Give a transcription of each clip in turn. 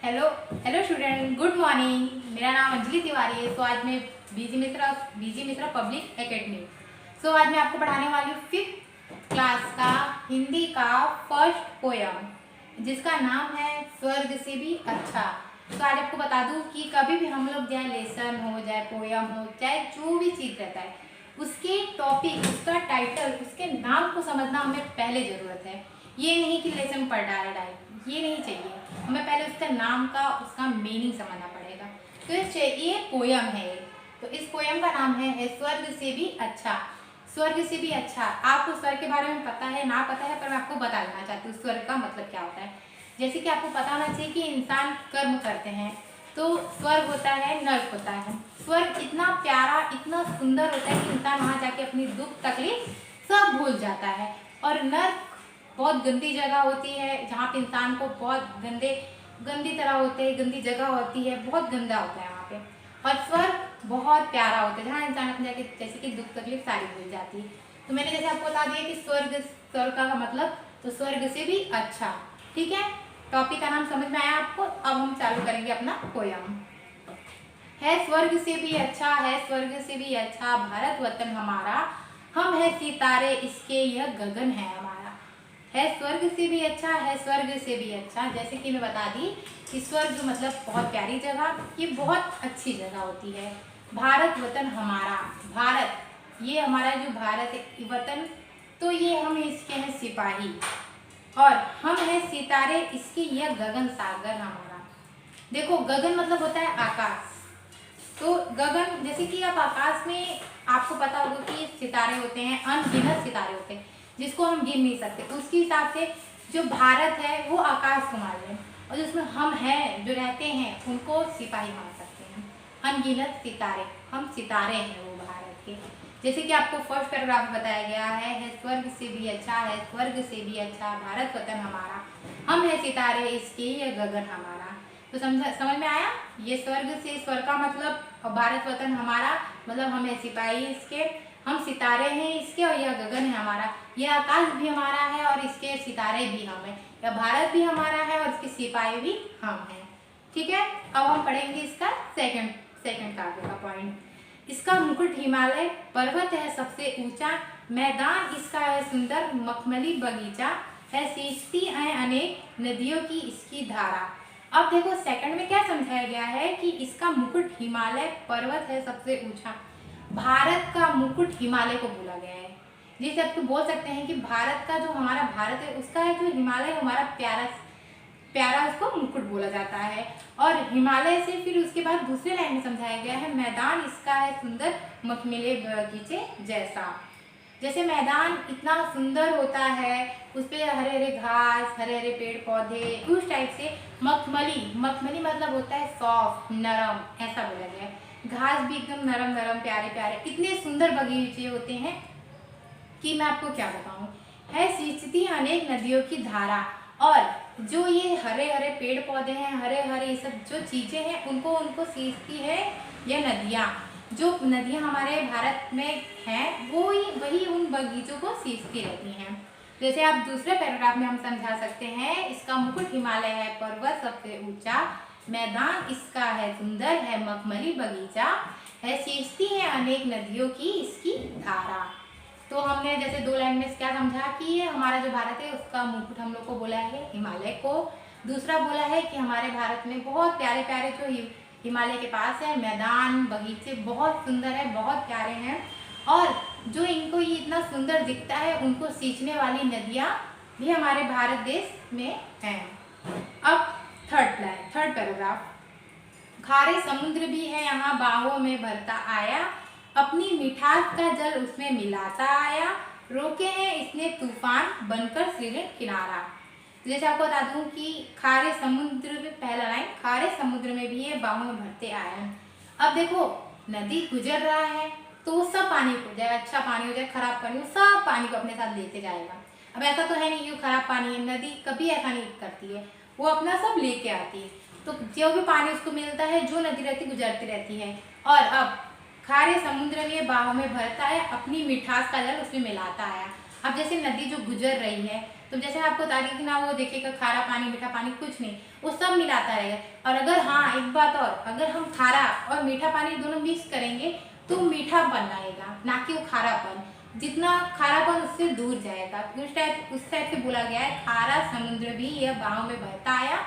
Hello hello student, good morning. मेरा नाम अंजलि तिवारी है। आज मैं बीजी मिश्रा पब्लिक एकेडमी। आज मैं आपको पढ़ाने वाली हूँ 5th क्लास का हिंदी का फर्स्ट पोयम, जिसका नाम है स्वर्ग से भी अच्छा। आज आपको बता दूँ कि कभी भी हम लोग, चाहे लेसन हो, चाहे पोयम हो, चाहे जो भी चीज़ रहता है, उसके टॉपिक, उसका टाइटल, उसके नाम को समझना हमें पहले ज़रूरत है। ये नहीं कि लेसन पढ़ डाला डायरेक्ट, ये नहीं चाहिए। हमें पहले उसका नाम का, उसका मीनिंग समझना पड़ेगा। तो ये पोयम है। तो इस पोयम का नाम है स्वर्ग से भी अच्छा। स्वर्ग से भी अच्छा। आपको स्वर्ग के बारे में पता है ना पता है, पर मैं आपको बता देना चाहती हूँ स्वर्ग का मतलब क्या होता है। जैसे कि आपको पता होना चाहिए कि इंसान कर्म करते हैं तो स्वर्ग होता है, नर्क होता है। स्वर्ग इतना प्यारा, इतना सुंदर होता है कि इंसान वहाँ जाके अपनी दुख तकलीफ सब भूल जाता है। और नर्क बहुत गंदी जगह होती है, जहाँ पे इंसान को बहुत गंदी तरह होते हैं, गंदी जगह होती है, बहुत गंदा होता है वहाँ पे। और स्वर्ग बहुत प्यारा होता है, जहाँ इंसान अपने जाके जैसे कि दुख तकलीफ सारी भूल जाती है। तो मैंने जैसे आपको बता दिया कि स्वर्ग स्वर्ग का मतलब तो स्वर्ग से भी अच्छा। ठीक है, टॉपिक का नाम समझ में आया आपको। अब हम चालू करेंगे अपना पोयम। है स्वर्ग से भी अच्छा, है स्वर्ग से भी अच्छा भारत वतन हमारा। हम है सितारे इसके, यह गगन है हमारा। है स्वर्ग से भी अच्छा, है स्वर्ग से भी अच्छा। जैसे कि मैं बता दी कि स्वर्ग मतलब बहुत प्यारी जगह, ये बहुत अच्छी जगह होती है। भारत वतन हमारा, भारत ये हमारा जो भारत है वतन, तो ये हम इसके हैं सिपाही। और हम हैं सितारे इसके, यह गगन सागर हमारा। देखो, गगन मतलब होता है आकाश। तो गगन, जैसे कि आप आकाश में आपको पता होगा कि सितारे होते हैं, अनगिनत सितारे होते हैं जिसको हम गिन नहीं सकते। तो उसके हिसाब से जो भारत है वो आकाश को मान लें, और जिसमें हम हैं, जो रहते हैं, उनको सिपाही मान सकते हैं। अनगिनत सितारे, हम सितारे हैं वो भारत के। जैसे कि आपको फर्स्ट पैराग्राफ बताया गया है स्वर्ग से भी अच्छा, है स्वर्ग से भी अच्छा भारत वतन हमारा। हम है सितारे इसके, ये गगन हमारा। तो समझ में आया। ये स्वर्ग से, स्वर्ग का मतलब भारत वतन हमारा, मतलब हम है सिपाही इसके, हम सितारे हैं इसके, और यह गगन है हमारा। यह आकाश भी हमारा है और इसके सितारे भी हम हैं। यह भारत भी हमारा है और इसके सिपाही भी हम हैं। ठीक है, अब हम पढ़ेंगे इसका सेकंड का आगे का पॉइंट। इसका मुकुट हिमालय पर्वत है सबसे ऊंचा, मैदान इसका है सुंदर मखमली बगीचा, है सींचती है अनेक नदियों की इसकी धारा। अब देखो, सेकंड में क्या समझाया गया है कि इसका मुकुट हिमालय पर्वत है सबसे ऊंचा। भारत का मुकुट हिमालय को बोला गया है। जिसे आप तो बोल सकते हैं कि भारत का, जो हमारा भारत है, उसका है जो हिमालय हमारा प्यारा प्यारा, उसको मुकुट बोला जाता है। और हिमालय से फिर उसके बाद दूसरे लाइन में समझाया गया है मैदान इसका है सुंदर मखमली बगीचे जैसा। जैसे मैदान इतना सुंदर होता है, उस पर हरे हरे घास, हरे हरे पेड़ पौधे, उस टाइप से मखमली, मखमली मतलब होता है सॉफ्ट, नरम, ऐसा बोला गया है। घास भी एकदम नरम नरम, प्यारे प्यारे, इतने सुंदर बगीचे होते हैं कि मैं आपको क्या बताऊं। है सींचती अनेक नदियों की धारा। और जो ये हरे हरे पेड़ पौधे हैं, हरे हरे सब जो चीजें हैं, उनको उनको सींचती है ये नदियाँ। जो नदियाँ हमारे भारत में हैं, वही उन बगीचों को सींचती रहती हैं। जैसे आप दूसरे पैराग्राफ में हम समझा सकते हैं, इसका मुकुट हिमालय है पर्वत सबसे ऊंचा, मैदान इसका है सुंदर है मखमली बगीचा, है सींचती है अनेक नदियों की इसकी धारा। तो हमने जैसे दो लाइन में क्या समझा कि ये हमारा जो भारत है उसका मुकुट हम लोग को बोला है हिमालय को। दूसरा बोला है कि हमारे भारत में बहुत प्यारे प्यारे जो हिमालय के पास है मैदान बगीचे बहुत सुंदर है, बहुत प्यारे हैं। और जो इनको ये इतना सुंदर दिखता है, उनको सींचने वाली नदियाँ भी हमारे भारत देश में हैं। अब थर्ड पैराग्राफ। खारे समुद्र भी है यहाँ बाहों में भरता आया, अपनी मिठास का जल उसमें मिलाता आया, रोके हैं इसने तूफान बनकर श्रीलंका किनारा। तो जैसे आपको बता दूं कि खारे समुद्र में, पहला लाइन, खारे समुद्र में भी है बाहों में भरते आया। अब देखो, नदी गुजर रहा है तो वो सब पानी को जाए, अच्छा पानी हो जाए, खराब पानी हो, सब पानी को अपने साथ लेते जाएगा। अब ऐसा तो है नहीं कि खराब पानी है, नदी कभी ऐसा नहीं करती है, वो अपना सब लेके आती है। तो जो भी पानी उसको मिलता है, जो नदी रहती गुजरती रहती है। और अब खारे समुद्र में बाहों में भरता है, अपनी मिठास का जल उसमें मिलाता है। अब जैसे नदी जो गुजर रही है, तो जैसे आपको बता रही थी ना, वो देखिएगा खारा पानी मीठा पानी कुछ नहीं, वो सब मिलाता रहेगा। और अगर हाँ एक बात और, अगर हम खारा और मीठा पानी दोनों मिक्स करेंगे तो मीठापन आएगा, ना कि वो खारापन। जितना खारापन उससे दूर जाएगा। उस टाइप से बोला गया है, खारा समुद्र भी यह बहाव में बहता आया,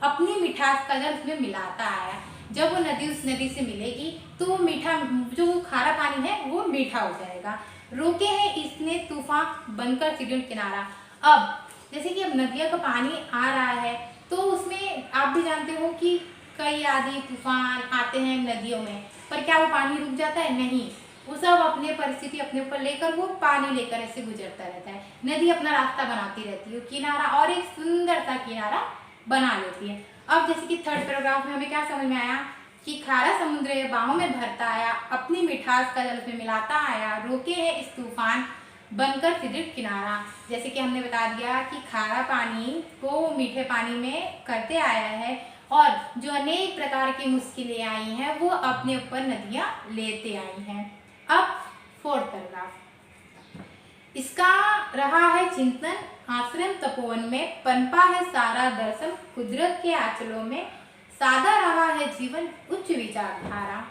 अपनी मिठास का जल उसमें मिलाता आया। जब वो नदी उस नदी से मिलेगी तो वो मीठा, जो वो खारा पानी है वो मीठा हो जाएगा। रोके है इसने तूफान बनकर सिडुल किनारा। अब जैसे कि अब नदियों का पानी आ रहा है, तो उसमें आप भी जानते हो कि कई आदि तूफान आते हैं नदियों में, पर क्या वो पानी रुक जाता है? नहीं, वो सब अपने परिस्थिति अपने ऊपर लेकर वो पानी लेकर ऐसे गुजरता रहता है। नदी अपना रास्ता बनाती रहती है, किनारा और एक सुंदर सा किनारा बना लेती है। अब जैसे कि थर्ड पैराग्राफ में हमें क्या समझ में आया कि खारा समुद्र बाहों में भरता आया, अपनी मिठास का जल उसमें मिलाता आया, रोके है इस तूफान बनकर सिदृढ़ किनारा। जैसे कि हमने बता दिया कि खारा पानी को मीठे पानी में करते आया है, और जो अनेक प्रकार की मुश्किलें आई हैं वो अपने ऊपर नदियां लेते आई हैं। अब फोर्थ पैराग्राफ, इसका रहा है चिंतन आश्रम तपोवन में, पनपा है सारा दर्शन कुदरत के आंचलों में, सादा रहा है जीवन उच्च विचारधारा।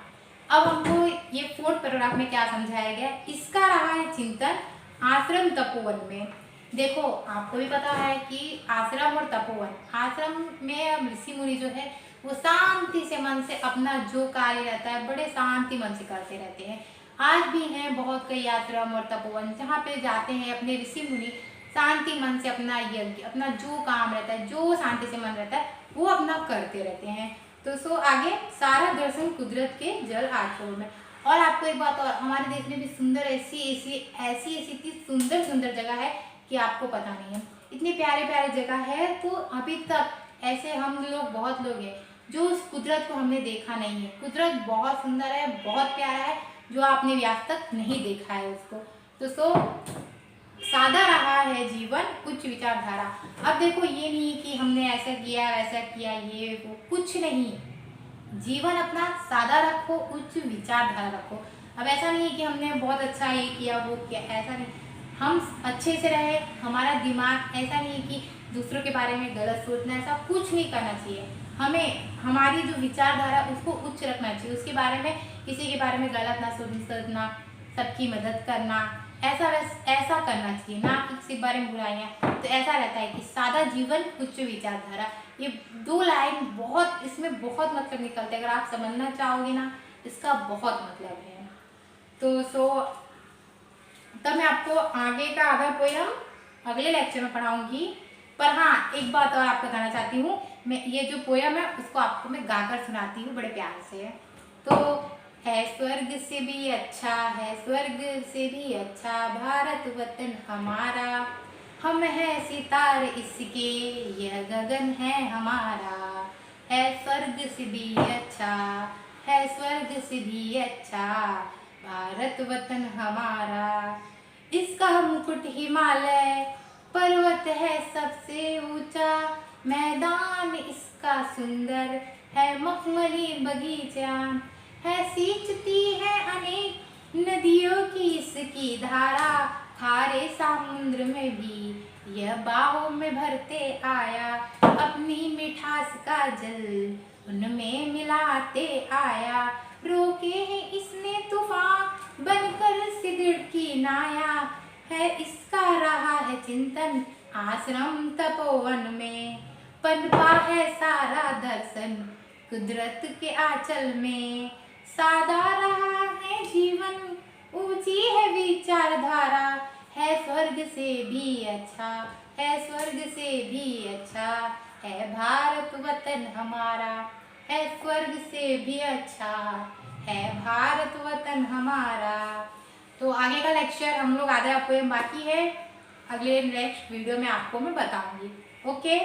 अब हमको ये फोर्थ पैराग्राफ में क्या समझाया गया, इसका रहा है चिंतन आश्रम तपोवन में। देखो आपको भी पता है कि आश्रम और तपोवन, आश्रम में ऋषि मुनि जो है वो शांति से मन से अपना जो कार्य रहता है बड़े शांति मन से करते रहते हैं। आज भी हैं बहुत कई आश्रम और तपोवन जहाँ पे जाते हैं अपने ऋषि मुनि शांति मन से अपना यज्ञ, अपना जो काम रहता है, जो शांति से मन रहता है वो अपना करते रहते हैं। तो सो आगे, सारा दर्शन कुदरत के जल आंचलों में। और आपको एक बात और, हमारे देश में भी सुंदर ऐसी इतनी सुंदर सुंदर जगह है कि आपको पता नहीं है। इतनी प्यारे प्यारे जगह है, तो अभी तक ऐसे हम लोग बहुत लोग हैं जो उस कुदरत को हमने देखा नहीं है। कुदरत बहुत सुंदर है, बहुत प्यारा है, जो आपने भी आज तक नहीं देखा है उसको। तो सो सादा रहा है जीवन उच्च विचारधारा। अब देखो ये नहीं कि हमने ऐसा किया वैसा किया, ये वो कुछ नहीं, जीवन अपना सादा रखो, उच्च विचारधारा रखो। अब ऐसा नहीं है कि हमने बहुत अच्छा ये किया वो किया, ऐसा नहीं, हम अच्छे से रहे, हमारा दिमाग ऐसा नहीं है कि दूसरों के बारे में गलत सोचना, ऐसा कुछ नहीं करना चाहिए। हमें हमारी जो विचारधारा उसको उच्च रखना चाहिए, उसके बारे में किसी के बारे में गलत ना सोचना, सबकी मदद करना, ऐसा करना चाहिए, ना कि किसी के बारे में बुराइयाँ। तो ऐसा रहता है कि सादा जीवन उच्च विचारधारा, ये दो लाइन बहुत, इसमें बहुत मतलब निकलते हैं। अगर आप समझना चाहोगे ना, इसका बहुत मतलब है। तो सो तब मैं आपको आगे का आधा पोयम अगले लेक्चर में पढ़ाऊंगी। पर हाँ एक बात और आपको बताना चाहती हूँ, मैं ये जो पोयम है उसको आपको मैं गाकर सुनाती हूँ बड़े प्यार से। तो है स्वर्ग से भी अच्छा, है स्वर्ग से भी अच्छा भारत वतन हमारा, हम है सितारे इसके, यह गगन है हमारा। है स्वर्ग से भी अच्छा, है स्वर्ग से भी अच्छा भारत वतन हमारा। इसका मुकुट हिमालय पर्वत है सबसे ऊंचा, मैदान इसका सुंदर है मखमली बगीचा, है सींचती है अनेक नदियों की इसकी धारा, खारे समुद्र में भी यह बाहों में भरते आया, अपनी मिठास का जल उनमें मिलाते आया, रोके है इसने तूफान बनकर सिदृढ़ की नाया, है इसका रहा है चिंतन आश्रम तपोवन में, पनपा है सारा दर्शन कुदरत के आंचल में, सादा रहा है जीवन ऊंची है विचारधारा, है स्वर्ग से भी अच्छा, है स्वर्ग से भी अच्छा है भारत वतन हमारा, है स्वर्ग से भी अच्छा है भारत वतन हमारा। तो आगे का लेक्चर हम लोग आधा पोएम बाकी है, अगले नेक्स्ट वीडियो में आपको मैं बताऊंगी। ओके।